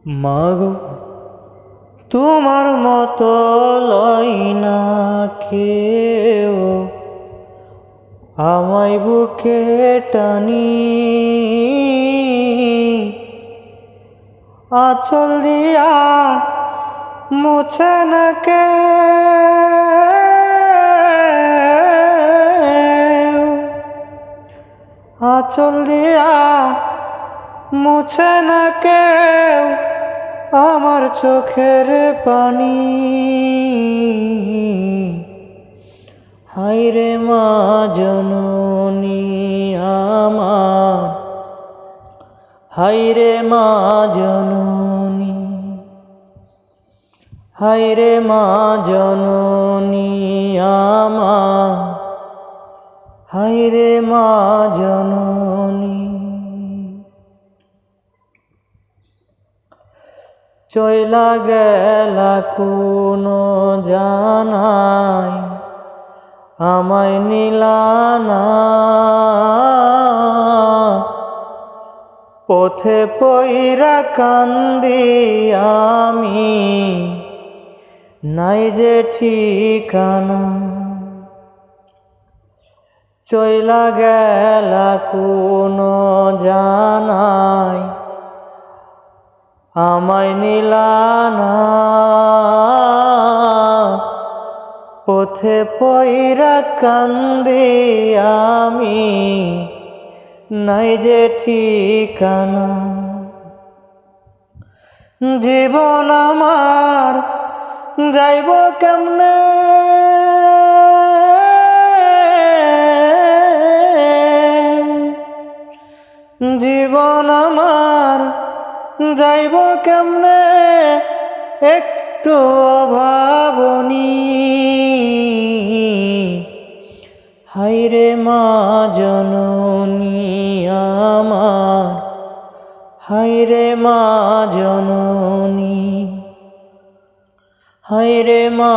মাগো তোমার মতো লয় না কেউ আমায় বুকে টানি, আঁচল দিয়া মুছে না কেউ, আঁচল দিয়া মুছে না কেউ আমার চোখের পানি। হায়রে মা জননী আমার, হায়রে মা জননী, হায়রে মা জননী আমার, হায়রে মা জননী। চইলা গেলা কোনো জানাই আমায় নিলানা, পথে পইরা কান্দি আমি নাই যে ঠিকানা। চইলা গেলা কোনো জানাই আমায় নিলানা, পথে পইরা কান্দি আমি নাই যে ঠিকানা। জীবন আমার যাইব কেমনে, জীবন আমার যাইব কেমনে একটু অভাবনী। হায়রে মা জননী আমার, হায়রে মা জননী, হায়রে মা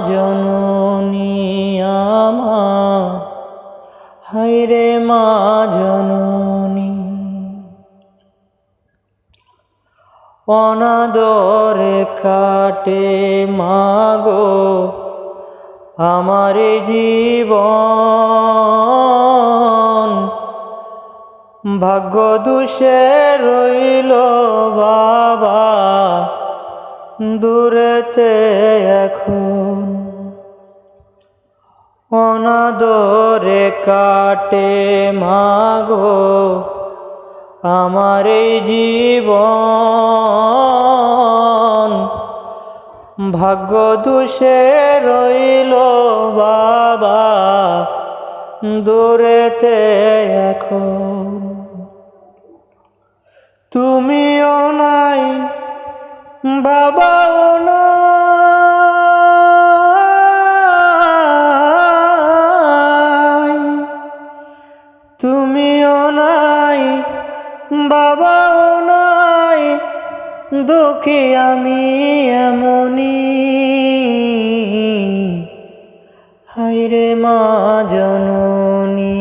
জননী আমার, হায়রে মা জননী। অনাদরে কাটে মাগো আমার জীবন, ভাগ্য দোষে রইল বাবা দূরেতে এখন। অনাদরে কাটে মাগো আমার জীবন, ভাগ্য দোষে রইল বাবা দূরেতে এখন। তুমিও নাই বাবাও নাই, তুমিও নাই বাবাও নাই, দুঃখী আমি এমনি। হায়রে মা জননী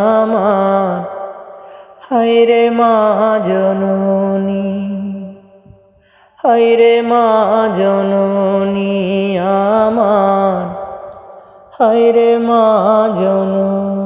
আমার, হায়রে মা জননী, হায়রে মা জননী আমার, হায়রে মা জননী।